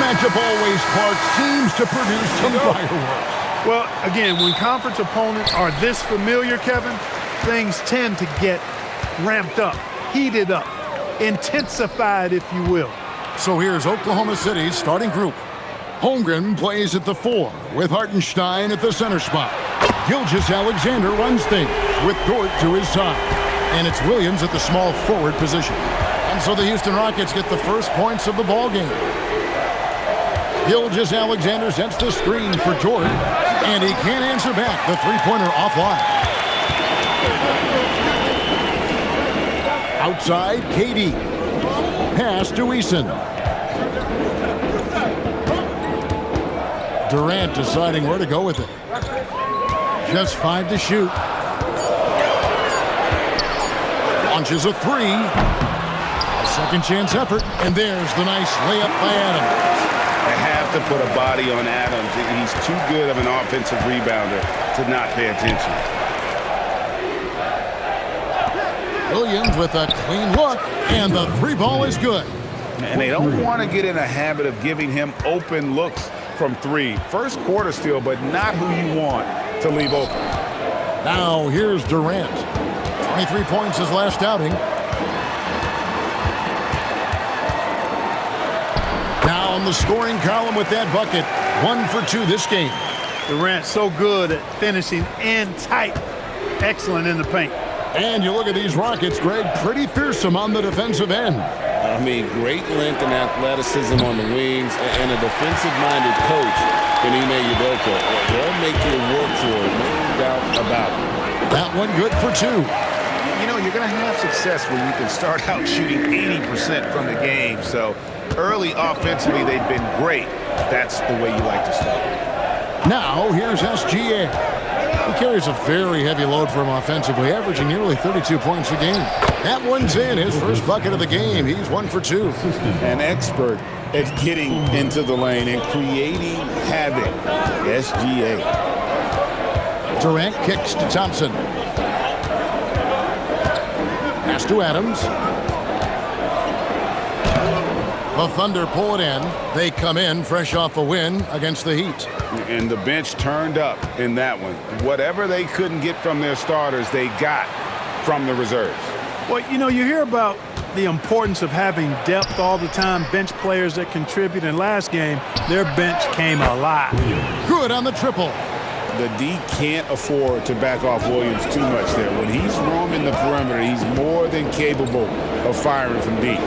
matchup always, Clark, seems to produce some fireworks. Well, again, when conference opponents are this familiar, Kevin, things tend to get ramped up, heated up, intensified, if you will. So here's Oklahoma City's starting group. Holmgren plays at the 4 with Hartenstein at the center spot. Gilgeous-Alexander runs things with Dort to his side. And it's Williams at the small forward position. And so the Houston Rockets get the first points of the ballgame. Gilgeous-Alexander sets the screen for Dort, and he can't answer back. The three-pointer offline. Outside, KD. Pass to Eason. Durant deciding where to go with it. Just 5 to shoot. Launches a 3. A second chance effort, and there's the nice layup by Adams. They have to put a body on Adams. He's too good of an offensive rebounder to not pay attention. Williams with a clean look, and the 3 ball is good. And they don't want to get in a habit of giving him open looks from 3. First quarter still, but not who you want to leave open. Now here's Durant. 23 points his last outing. Now on the scoring column with that bucket. 1 for 2 this game. Durant so good at finishing in tight. Excellent in the paint. And you look at these Rockets, Greg, pretty fearsome on the defensive end. I mean, great length and athleticism on the wings, and a defensive-minded coach in Ime Udoka. They'll make you work for it, no doubt about it. That one good for 2. You know, you're going to have success when you can start out shooting 80% from the game. So early offensively, they've been great. That's the way you like to start. Now here's SGA. He carries a very heavy load for him offensively, averaging nearly 32 points a game. That one's in, his first bucket of the game. He's 1 for 2. An expert at getting into the lane and creating havoc. SGA. Durant kicks to Thompson. Pass to Adams. The Thunder pull it in. They come in fresh off a win against the Heat. And the bench turned up in that one. Whatever they couldn't get from their starters, they got from the reserves. Well, you know, you hear about the importance of having depth all the time, bench players that contribute. In last game, their bench came alive. Good on the triple. The D can't afford to back off Williams too much there. When he's roaming the perimeter, he's more than capable of firing from deep.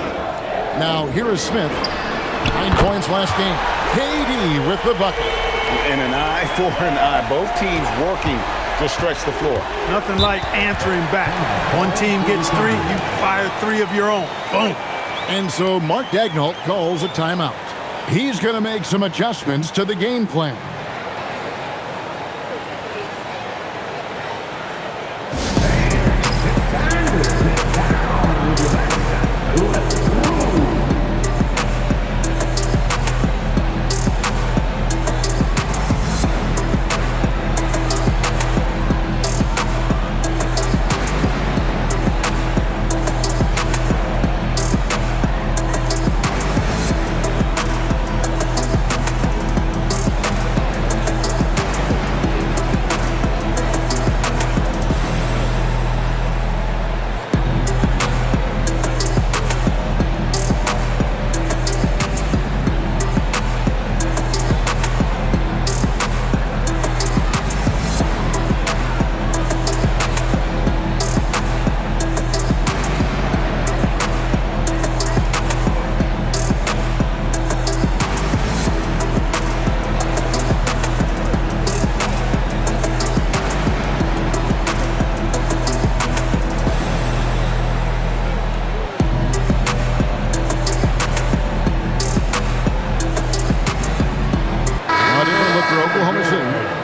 Now, here is Smith. 9 points last game. KD with the bucket. And an eye for an eye. Both teams working to stretch the floor. Nothing like answering back. One team gets 3, you fire 3 of your own. Boom. And so Mark Daigneault calls a timeout. He's going to make some adjustments to the game plan.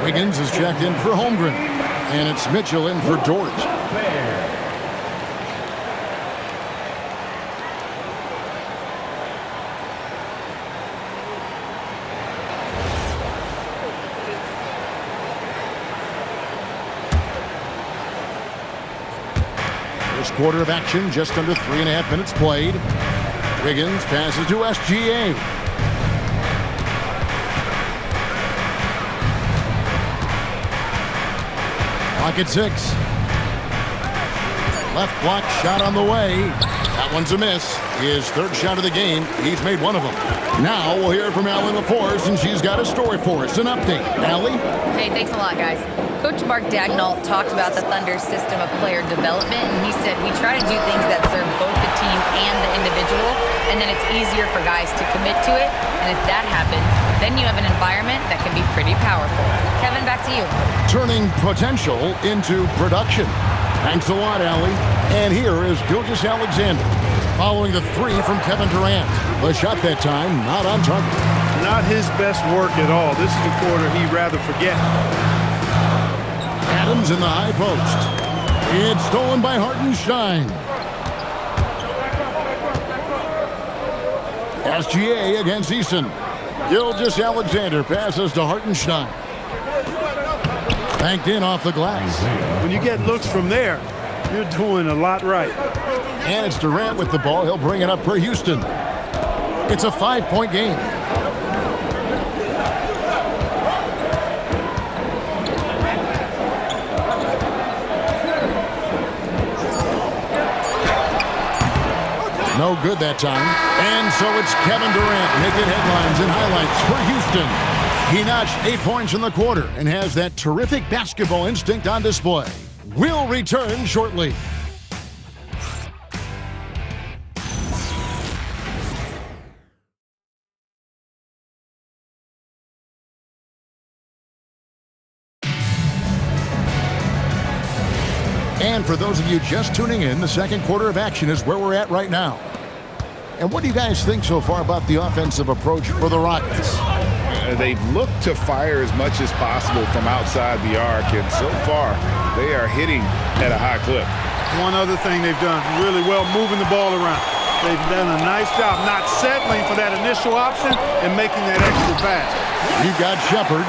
Wiggins is checked in for Holmgren. And it's Mitchell in for Dort. First quarter of action, just under 3.5 minutes played. Wiggins passes to SGA. Clock at 6. Left block shot on the way. That one's a miss. His third shot of the game. He's made one of them. Now we'll hear from Allie LaForce, and she's got a story for us. An update. Allie? Hey, thanks a lot, guys. Coach Mark Daigneault talked about the Thunder's system of player development, and he said, we try to do things that serve both the team and the individual, and then it's easier for guys to commit to it. And if that happens, then you have an environment that can be pretty powerful. Kevin, back to you. Turning potential into production. Thanks a lot, Allie. And here is Gilgeous-Alexander, following the three from Kevin Durant. The shot that time, not on target. Not his best work at all. This is a quarter he'd rather forget. Adams in the high post. It's stolen by Hartenstein. SGA against Eason. Gilgeous-Alexander passes to Hartenstein. Banked in off the glass. When you get looks from there, you're doing a lot right. And it's Durant with the ball. He'll bring it up for Houston. It's a 5-point game. No good that time. And so it's Kevin Durant making headlines and highlights for Houston. He notched 8 points in the quarter and has that terrific basketball instinct on display. We'll return shortly. And for those of you just tuning in, the second quarter of action is where we're at right now. And what do you guys think so far about the offensive approach for the Rockets? They've looked to fire as much as possible from outside the arc, and so far they are hitting at a high clip. One other thing they've done really well, moving the ball around. They've done a nice job not settling for that initial option and making that extra pass. You've got Shepard.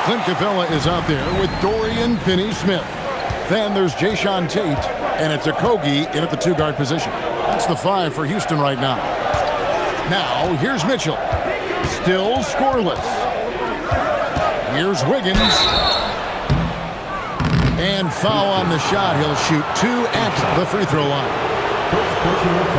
Clint Capella is out there with Dorian Finney-Smith. Then there's Jae'Sean Tate, and it's Okogie in at the two-guard position. That's the 5 for Houston right now. Now, here's Mitchell. Still scoreless. Here's Wiggins. And foul on the shot. He'll shoot 2 at the free throw line.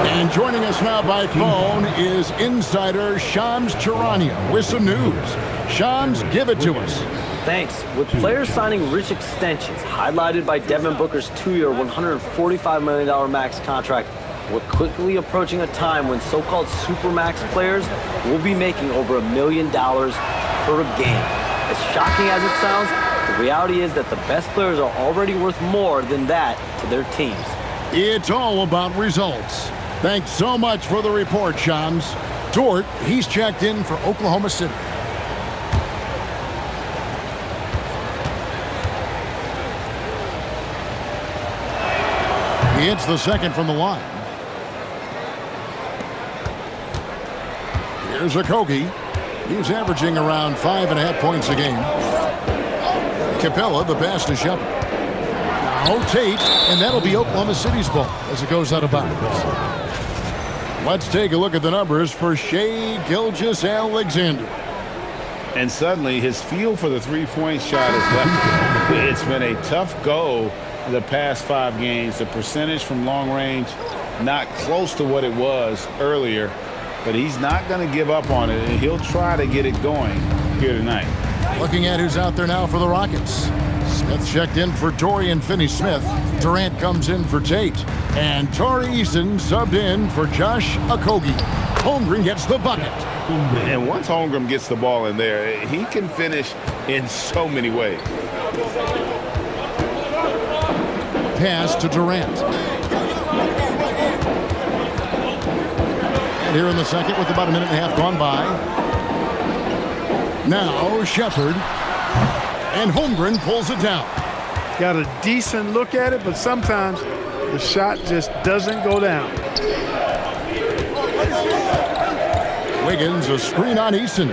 And joining us now by phone is insider Shams Charania with some news. Shams, give it to us. Thanks. With players signing rich extensions, highlighted by Devin Booker's 2-year, $145 million max contract, we're quickly approaching a time when so-called supermax players will be making over $1 million per game. As shocking as it sounds, the reality is that the best players are already worth more than that to their teams. It's all about results. Thanks so much for the report, Shams. Dort, he's checked in for Oklahoma City. He hits the second from the line. Here's Okogie. He's averaging around 5.5 points a game. Capella, the pass to Shepard. Now Tate, and that'll be Oklahoma City's ball as it goes out of bounds. Let's take a look at the numbers for Shai Gilgeous-Alexander. And suddenly his feel for the three-point shot is left him. It's been a tough go the past 5 games. The percentage from long range not close to what it was earlier, but he's not going to give up on it, and he'll try to get it going here tonight. Looking at who's out there now for the Rockets. Smith checked in for Dorian Finney-Smith. Durant comes in for Tate. And Tari Eason subbed in for Josh Okogie. Holmgren gets the bucket. And once Holmgren gets the ball in there, he can finish in so many ways. Pass to Durant. And here in the second with about a minute and a half gone by. Now Shepard. And Holmgren pulls it down. Got a decent look at it, but sometimes the shot just doesn't go down. Wiggins, a screen on Eason.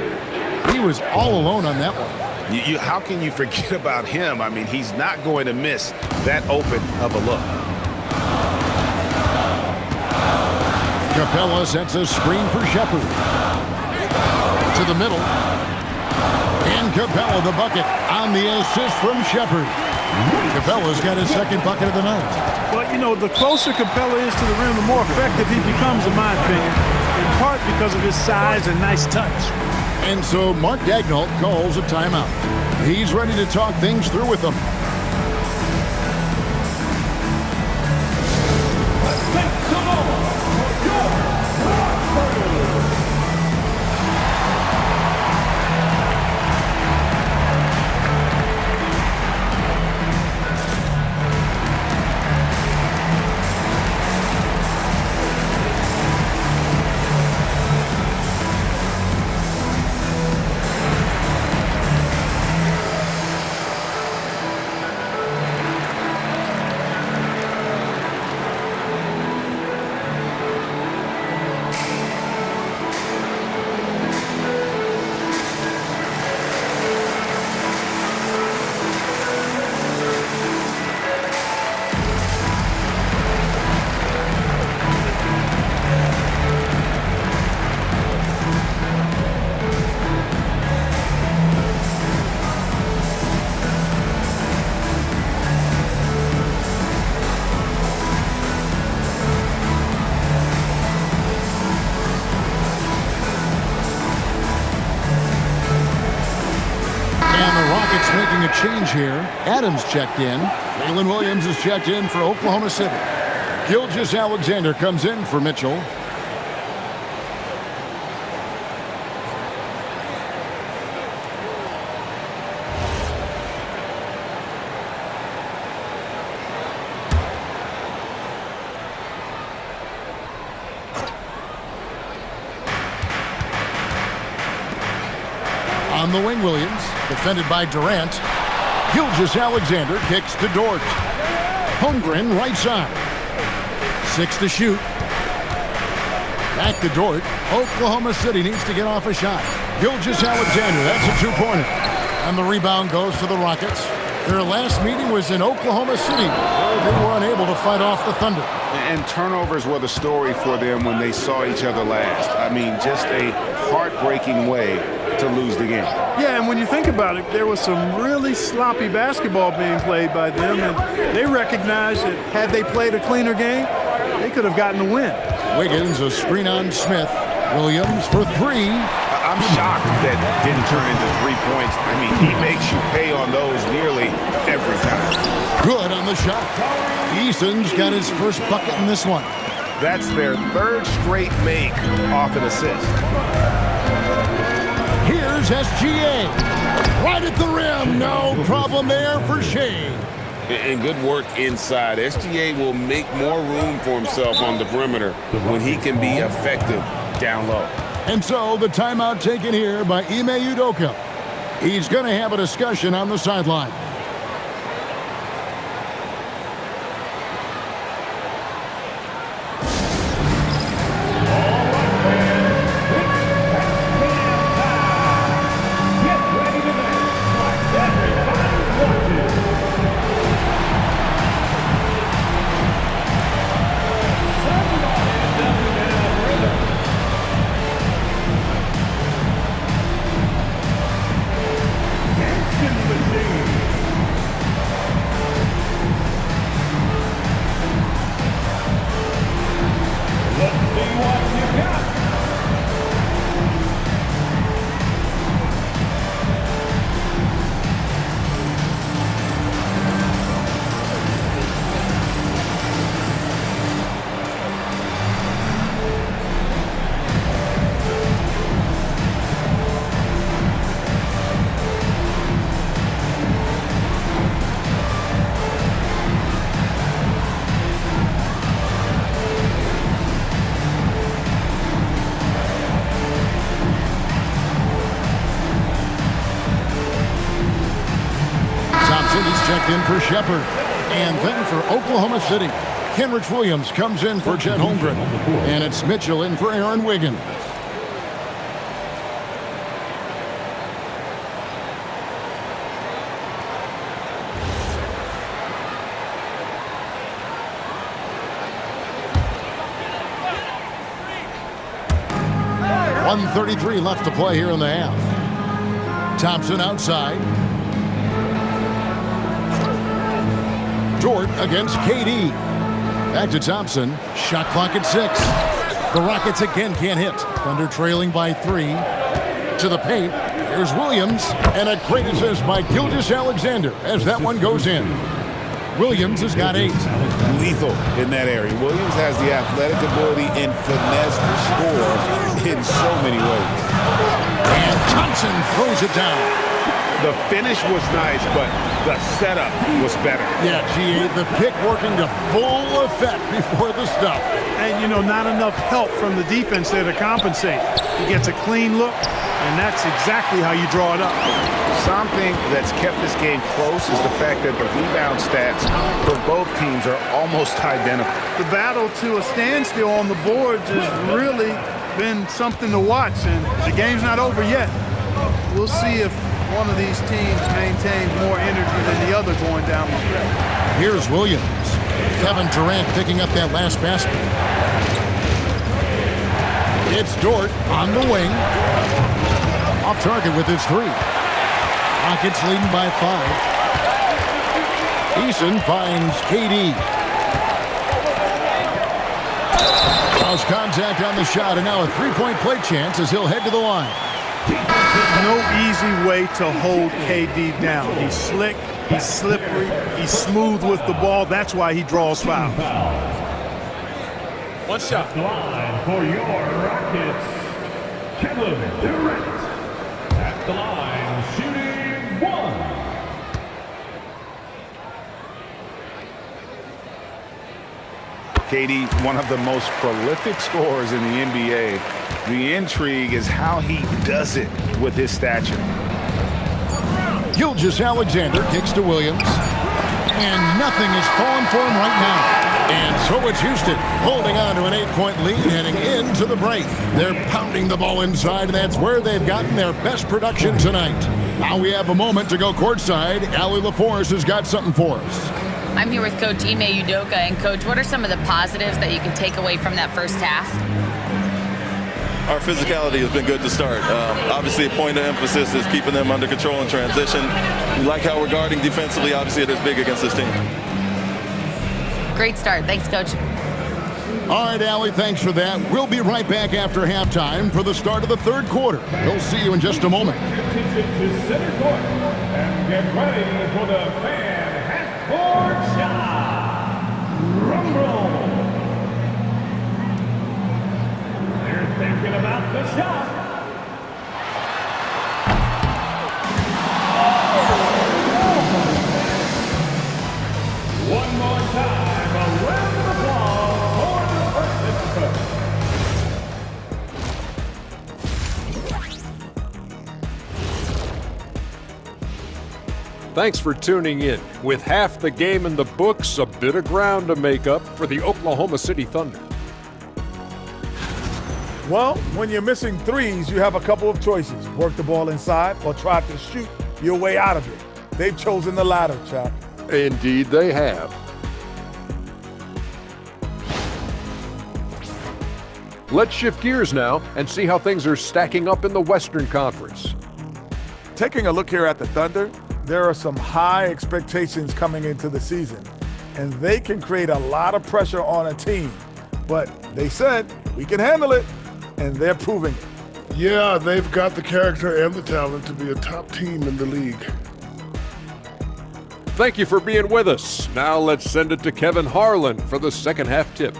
He was all alone on that one. How can you forget about him? I mean, he's not going to miss that open of a look. Capella sets a screen for Shepard. To the middle. And Capella the bucket on the assist from Shepard. Capella's got his second bucket of the night. Well, you know, the closer Capella is to the rim, the more effective he becomes, in my opinion, in part because of his size and nice touch. And so Mark Daigneault calls a timeout. He's ready to talk things through with them. Making a change here. Adams checked in. Waylon Williams is checked in for Oklahoma City. Gilgeous-Alexander comes in for Mitchell. On the wing, Williams, defended by Durant. Gilgeous-Alexander kicks to Dort. Holmgren right side. 6 to shoot. Back to Dort. Oklahoma City needs to get off a shot. Gilgeous-Alexander, that's a two-pointer. And the rebound goes to the Rockets. Their last meeting was in Oklahoma City, where they were unable to fight off the Thunder. And turnovers were the story for them when they saw each other last. I mean, just a heartbreaking way to lose the game. Yeah, and when you think about it, there was some really sloppy basketball being played by them, and they recognized that had they played a cleaner game, they could have gotten the win. Wiggins, a screen on Smith. Williams for three. I'm shocked that didn't turn into 3 points. I mean, he makes you pay on those nearly every time. Good on the shot. Eason's got his first bucket in this one. That's their third straight make off an assist. Here's SGA. Right at the rim. No problem there for Shea. And good work inside. SGA will make more room for himself on the perimeter when he can be effective down low. And so the timeout taken here by Ime Udoka. He's going to have a discussion on the sideline. Checked in for Shepard. And then for Oklahoma City, Kenrich Williams comes in for Chet Holmgren. And it's Mitchell in for Aaron Wiggins. .133 left to play here in the half. Thompson outside. Dort against KD. Back to Thompson. Shot clock at 6. The Rockets again can't hit. Thunder trailing by 3. To the paint. Here's Williams. And a great assist by Gilgeous-Alexander as that one goes in. Williams has got 8. Lethal in that area. Williams has the athletic ability and finesse to score in so many ways. And Thompson throws it down. The finish was nice, but the setup was better. Yeah, GA, the pick working to full effect before the stuff. And, you know, not enough help from the defense there to compensate. He gets a clean look, and that's exactly how you draw it up. Something that's kept this game close is the fact that the rebound stats for both teams are almost identical. The battle to a standstill on the boards has really been something to watch, and the game's not over yet. We'll see if one of these teams maintains more energy than the other going down the stretch. Here's Williams. Kevin Durant picking up that last basket. It's Dort on the wing. Off target with his 3. Rockets leading by 5. Eason finds KD. Cross contact on the shot, and now a 3-point play chance as he'll head to the line. No easy way to hold KD down. He's slick, he's slippery, he's smooth with the ball. That's why he draws fouls. One shot. The line for your Rockets, Kevin Durant. At the line, shooting 1. KD, one of the most prolific scorers in the NBA. The intrigue is how he does it with his stature. Gilgeous-Alexander kicks to Williams. And nothing is falling for him right now. And so it's Houston holding on to an 8-point lead heading into the break. They're pounding the ball inside, and that's where they've gotten their best production tonight. Now we have a moment to go courtside. Allie LaForce has got something for us. I'm here with Coach Ime Udoka. And, Coach, what are some of the positives that you can take away from that first half? Our physicality has been good to start. Obviously, a point of emphasis is keeping them under control in transition. We like how we're guarding defensively. Obviously, it is big against this team. Great start. Thanks, Coach. All right, Allie, thanks for that. We'll be right back after halftime for the start of the third quarter. We'll see you in just a moment. To center court and get ready for the fan half-court shot. Drum roll. They're thinking about the shot. One more time, a round of applause for the participants. Thanks for tuning in. With half the game in the books, a bit of ground to make up for the Oklahoma City Thunder. Well, when you're missing threes, you have a couple of choices. Work the ball inside or try to shoot your way out of it. They've chosen the latter, chap. Indeed they have. Let's shift gears now and see how things are stacking up in the Western Conference. Taking a look here at the Thunder, there are some high expectations coming into the season, and they can create a lot of pressure on a team. But they said, we can handle it, and they're proving it. Yeah, they've got the character and the talent to be a top team in the league. Thank you for being with us. Now let's send it to Kevin Harlan for the second half tip.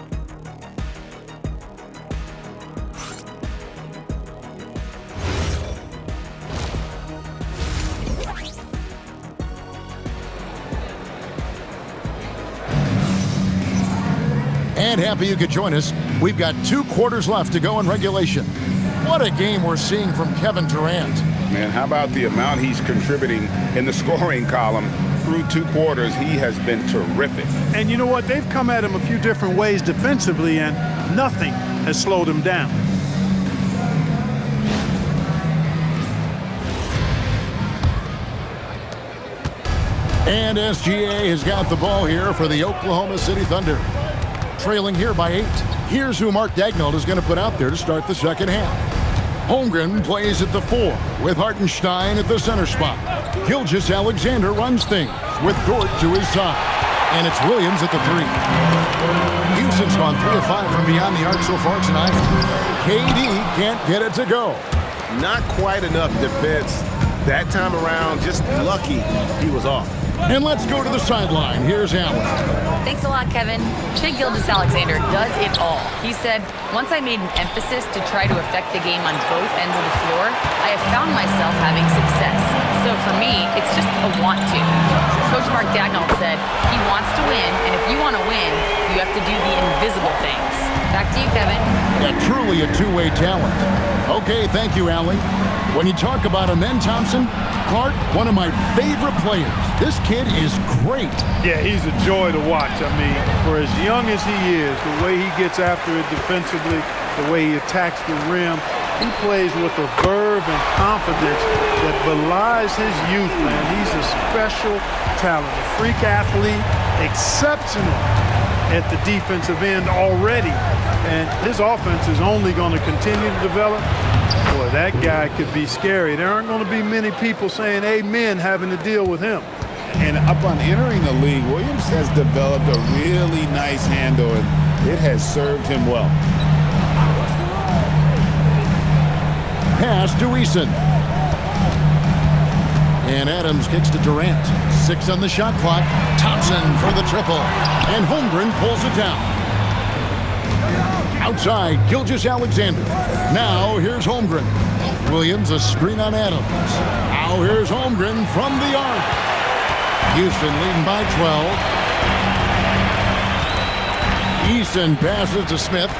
And happy you could join us. We've got 2 quarters left to go in regulation. What a game we're seeing from Kevin Durant. Man, how about the amount he's contributing in the scoring column? Through 2 quarters, he has been terrific. And you know what? They've come at him a few different ways defensively, and nothing has slowed him down. And SGA has got the ball here for the Oklahoma City Thunder. Trailing here by 8. Here's who Mark Daigneault is going to put out there to start the second half. Holmgren plays at the 4 with Hartenstein at the center spot. Gilgeous-Alexander runs things with Dort to his side. And it's Williams at the 3. Houston's gone 3 of 5 from beyond the arc so far tonight. KD can't get it to go. Not quite enough defense that time around. Just lucky he was off. And let's go to the sideline. Here's Allen. Thanks a lot, Kevin. Shai Gilgeous-Alexander does it all. He said, once I made an emphasis to try to affect the game on both ends of the floor, I have found myself having success. So for me, it's just a want to. Coach Mark Daigneault said, he wants to win, and if you want to win, you have to do the invisible things. Back to you, Kevin. Yeah, truly a two-way talent. Okay, thank you, Allie. When you talk about Amen Thompson, Clark, one of my favorite players. This kid is great. Yeah, he's a joy to watch. I mean, for as young as he is, the way he gets after it defensively, the way he attacks the rim, he plays with a verve and confidence that belies his youth, man. He's a special talent, a freak athlete, exceptional at the defensive end already. And his offense is only going to continue to develop. Boy, that guy could be scary. There aren't going to be many people saying amen having to deal with him. And upon entering the league, Williams has developed a really nice handle, and it has served him well. Pass to Eason. And Adams kicks to Durant. 6 on the shot clock. Thompson for the triple. And Holmgren pulls it down. Outside, Gilgeous-Alexander. Now here's Holmgren. Williams a screen on Adams. Now here's Holmgren from the arc. Houston leading by 12. Eason passes to Smith.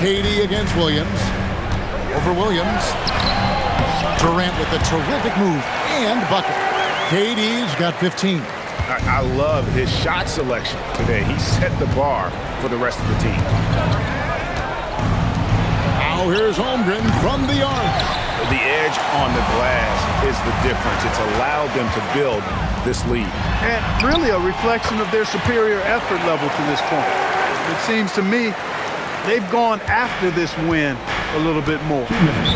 KD against Williams. Over Williams. Durant with a terrific move and bucket. KD's got 15. I love his shot selection today. He set the bar for the rest of the team. Now here's Holmgren from the arc. The edge on the glass is the difference. It's allowed them to build this lead. And really a reflection of their superior effort level to this point. It seems to me they've gone after this win a little bit more.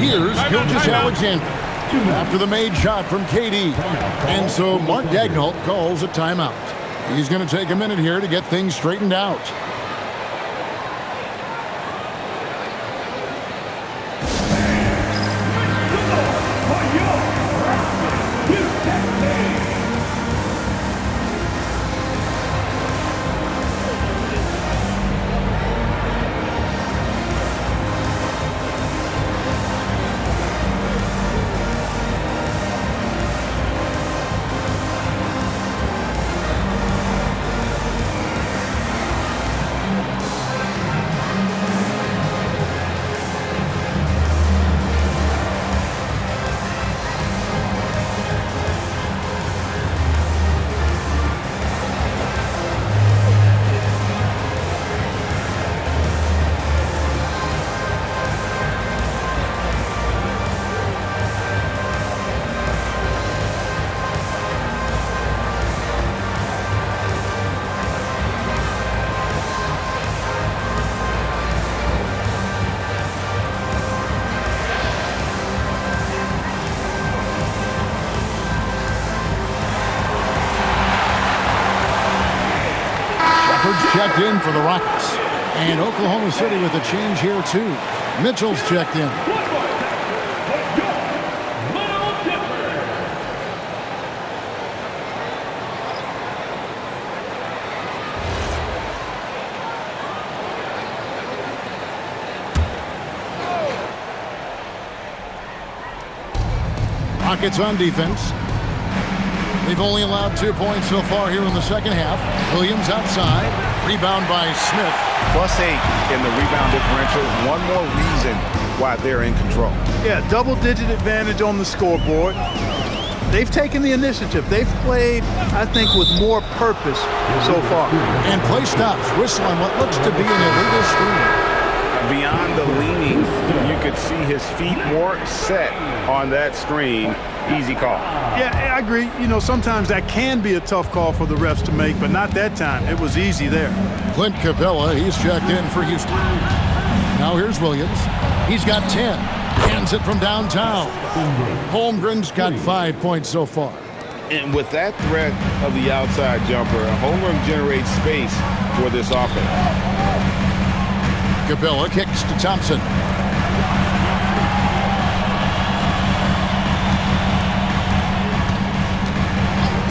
Here's Gilgeous-Alexander after the made shot from KD. And so Mark Daigneault calls a timeout. He's going to take a minute here to get things straightened out. Checked in for the Rockets. And Oklahoma City with a change here, too. Mitchell's checked in. Rockets on defense. They've only allowed 2 points so far here in the second half. Williams outside. Rebound by Smith. +8 in the rebound differential. One more reason why they're in control. Yeah, double-digit advantage on the scoreboard. They've taken the initiative. They've played, I think, with more purpose so far. And play stops. Whistle on what looks to be an illegal screen. Beyond the leaning, you could see his feet more set on that screen. Easy call. Yeah, I agree. You know, sometimes that can be a tough call for the refs to make, but not that time. It was easy there. Clint Capella, he's checked in for Houston. Now here's Williams. He's got 10. Hands it from downtown. Holmgren's got 5 points so far. And with that threat of the outside jumper, Holmgren generates space for this offense. Capella kicks to Thompson.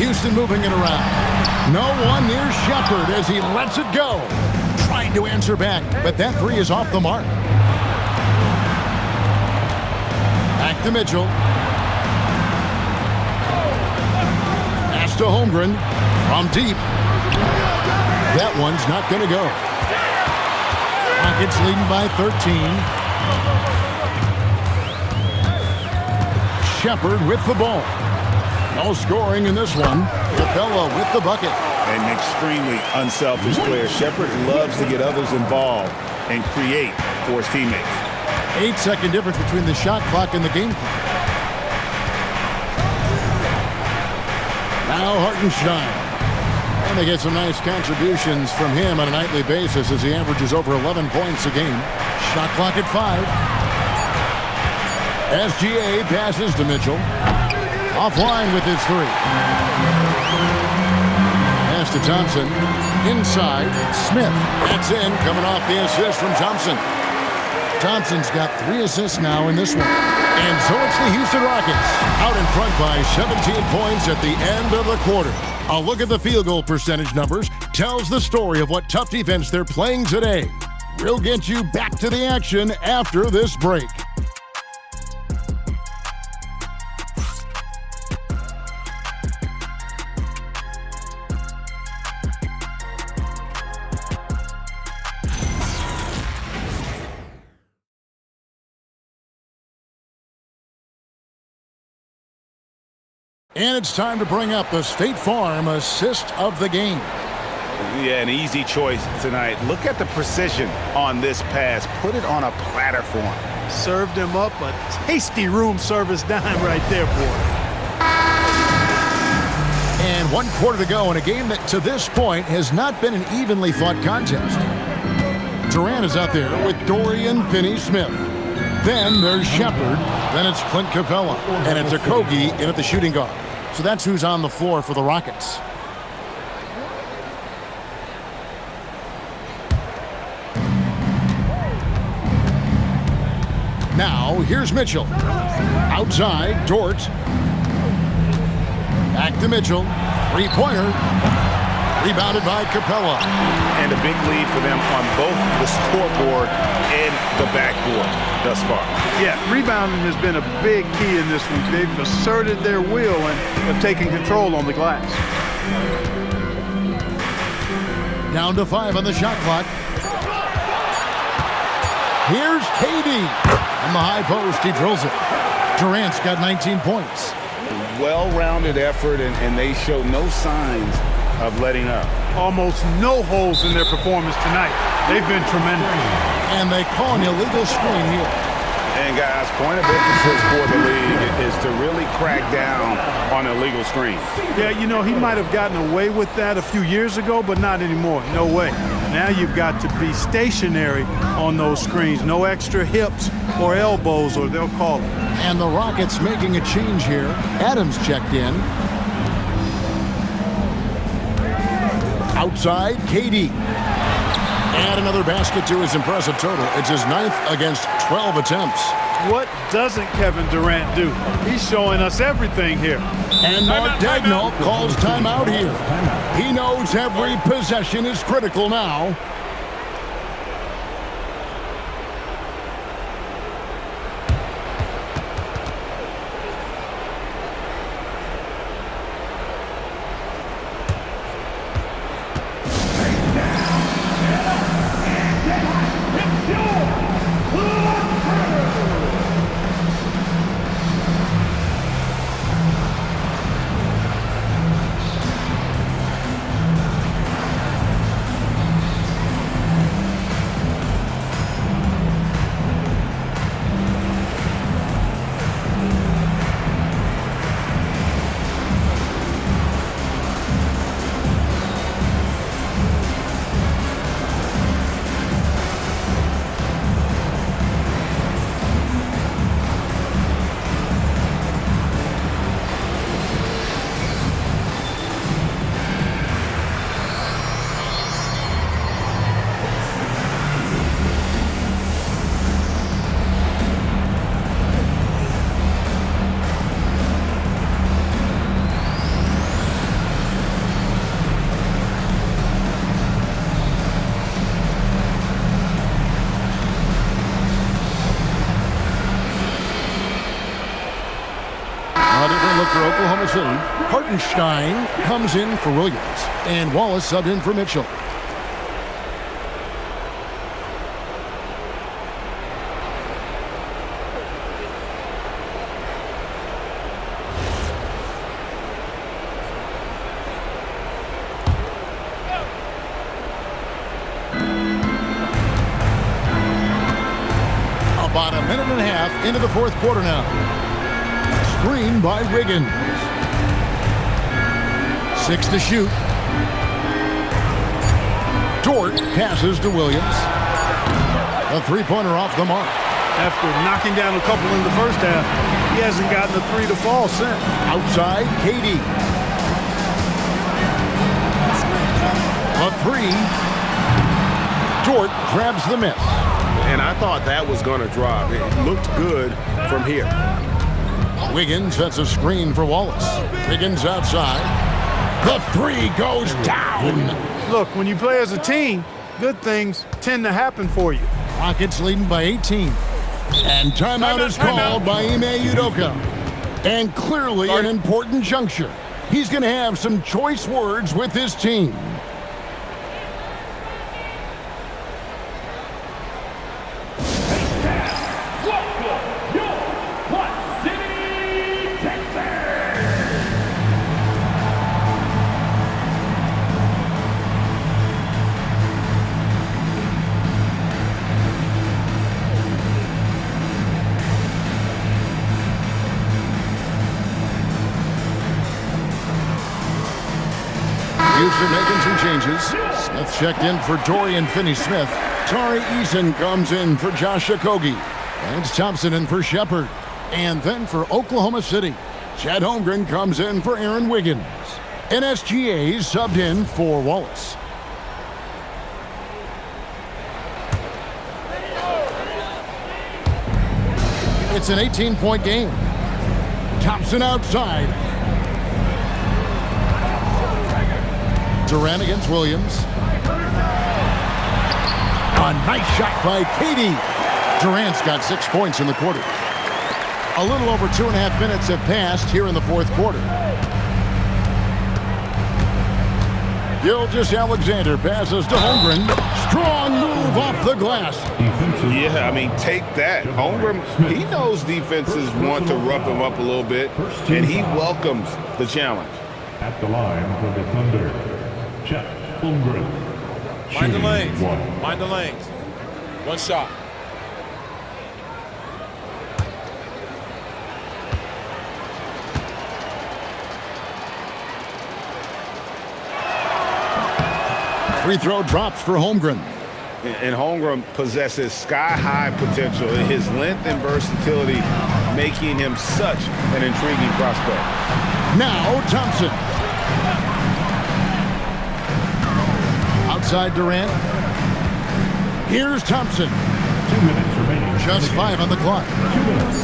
Houston moving it around. No one near Shepard as he lets it go. Trying to answer back, but that three is off the mark. Back to Mitchell. Pass to Holmgren from deep. That one's not going to go. Rockets leading by 13. Shepard with the ball. No scoring in this one. Capella with the bucket. An extremely unselfish player. Shepard loves to get others involved and create for his teammates. 8-second difference between the shot clock and the game clock. Now Hartenstein. And they get some nice contributions from him on a nightly basis as he averages over 11 points a game. Shot clock at 5. SGA passes to Mitchell. Offline with his three. Pass to Thompson. Inside, Smith. That's in, coming off the assist from Thompson. Thompson's got 3 assists now in this one. And so it's the Houston Rockets out in front by 17 points at the end of the quarter. A look at the field goal percentage numbers tells the story of what tough defense they're playing today. We'll get you back to the action after this break. And it's time to bring up the State Farm assist of the game. Yeah, an easy choice tonight. Look at the precision on this pass. Put it on a platter for him. Served him up a tasty room service dime right there, boy. And 1 quarter to go in a game that to this point has not been an evenly fought contest. Durant is out there with Dorian Finney-Smith. Then there's Shepard. Then it's Clint Capella. And it's Okogie in at the shooting guard. So that's who's on the floor for the Rockets. Now, here's Mitchell. Outside, Dort. Back to Mitchell. Three-pointer. Rebounded by Capella. And a big lead for them on both the scoreboard and the backboard thus far. Yeah, rebounding has been a big key in this one. They've asserted their will and have taken control on the glass. Down to 5 on the shot clock. Here's KD. On the high post, he drills it. Durant's got 19 points. Well-rounded effort, and they show no signs of letting up. Almost no holes in their performance tonight. They've been tremendous. And they call an illegal screen here. And guys, point of emphasis for the league is to really crack down on illegal screens. Yeah, you know, he might have gotten away with that a few years ago, but not anymore. No way. Now you've got to be stationary on those screens. No extra hips or elbows, or they'll call it. And the Rockets making a change here. Adams checked in. Outside, KD. Add another basket to his impressive total. It's his 9th against 12 attempts. What doesn't Kevin Durant do? He's showing us everything here. And Mark Daigneault calls timeout here. He knows every possession is critical now. for Oklahoma City. Hartenstein comes in for Williams. And Wallace subbed in for Mitchell. About a minute and a half into the fourth quarter now. Screen by Wiggins. 6 to shoot. Dort passes to Williams. A three-pointer off the mark. After knocking down a couple in the first half, he hasn't gotten a three to fall since. Outside, KD. A three. Dort grabs the miss. And I thought that was going to drop. It looked good from here. Wiggins sets a screen for Wallace. Wiggins outside. The three goes down. Look, when you play as a team, good things tend to happen for you. Rockets leading by 18. And timeout is called by Ime Udoka. And clearly an important juncture. He's going to have some choice words with his team. Houston making some changes. Smith checked in for Dorian Finney-Smith. Tari Eason comes in for Josh Okogie. Lance Thompson in for Shepard. And then for Oklahoma City, Chet Holmgren comes in for Aaron Wiggins. NSGA subbed in for Wallace. It's an 18-point game. Thompson outside. Durant against Williams. A nice shot by KD. Durant's got 6 points in the quarter. A little over 2.5 minutes have passed here in the fourth quarter. Gilgeous-Alexander passes to Holmgren. Strong move off the glass. Yeah, I mean, take that. Holmgren, he knows defenses want to rough him up a little bit, and he welcomes the challenge. At the line for the Thunder, Chet Holmgren. Mind the lanes. Mind the lanes. One shot. Free throw drops for Holmgren. And Holmgren possesses sky-high potential. His length and versatility making him such an intriguing prospect. Now Thompson. Outside Durant. Here's Thompson. 2 minutes remaining. Just 5 on the clock. 2 minutes.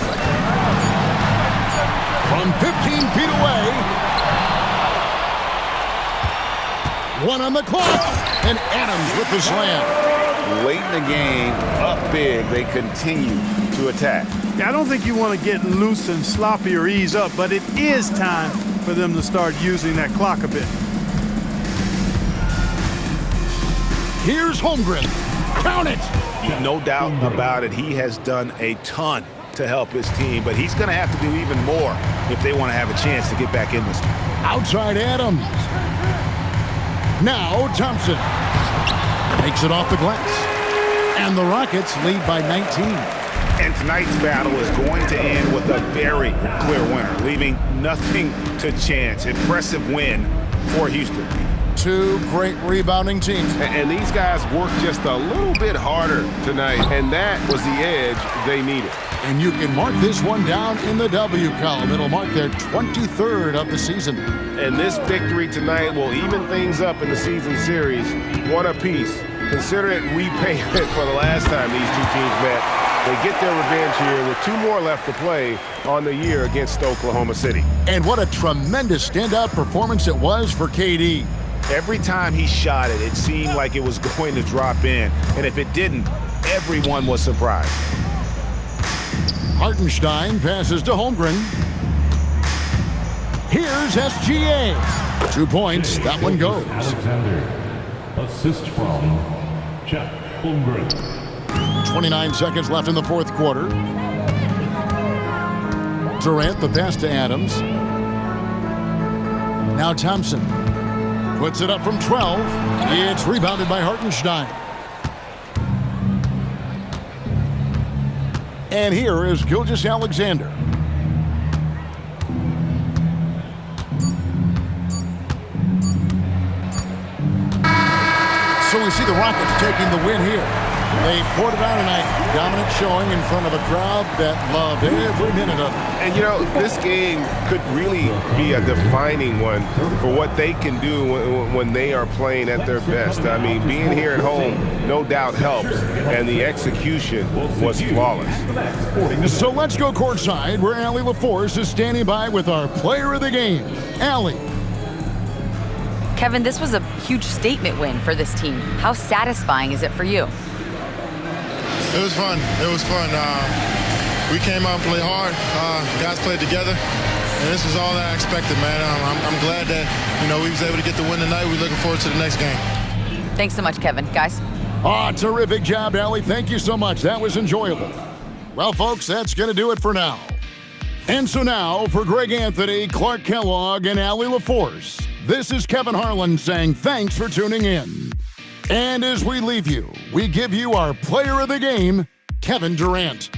From 15 feet away. 1 on the clock. And Adams with the slam. Late in the game, up big, they continue to attack. I don't think you want to get loose and sloppy or ease up, but it is time for them to start using that clock a bit. Here's Holmgren. Count it. No doubt about it. He has done a ton to help his team, but he's going to have to do even more if they want to have a chance to get back in this one. Outside Adams. Now Thompson. Takes it off the glass. And the Rockets lead by 19. And tonight's battle is going to end with a very clear winner, leaving nothing to chance. Impressive win for Houston. 2 great rebounding teams. And these guys worked just a little bit harder tonight, and that was the edge they needed. And you can mark this one down in the W column. It'll mark their 23rd of the season. And this victory tonight will even things up in the season series. One apiece. Consider it repayment for the last time these two teams met. They get their revenge here with 2 more left to play on the year against Oklahoma City. And what a tremendous standout performance it was for KD. Every time he shot it, it seemed like it was going to drop in. And if it didn't, everyone was surprised. Hartenstein passes to Holmgren. Here's SGA. 2 points. That one goes. Alexander. Assist from Chet Holmgren. 29 seconds left in the fourth quarter. Durant, the pass to Adams. Now Thompson puts it up from 12. It's rebounded by Hartenstein. And here is Gilgeous-Alexander. So we see the Rockets taking the win here. They poured it out tonight. Dominant showing in front of a crowd that loved every minute of it. And, you know, this game could really be a defining one for what they can do when they are playing at their best. I mean, being here at home no doubt helps, and the execution was flawless. So let's go courtside where Allie LaForce is standing by with our player of the game, Allie. Kevin, this was a huge statement win for this team. How satisfying is it for you? It was fun. It was fun. We came out and played hard. Guys played together, and this is all that I expected, man. I'm glad that, you know, we was able to get the win tonight. We're looking forward to the next game. Thanks so much, Kevin. Guys. Terrific job, Allie. Thank you so much. That was enjoyable. Well, folks, that's going to do it for now. And so now, for Greg Anthony, Clark Kellogg, and Allie LaForce, this is Kevin Harlan saying thanks for tuning in. And as we leave you, we give you our player of the game, Kevin Durant.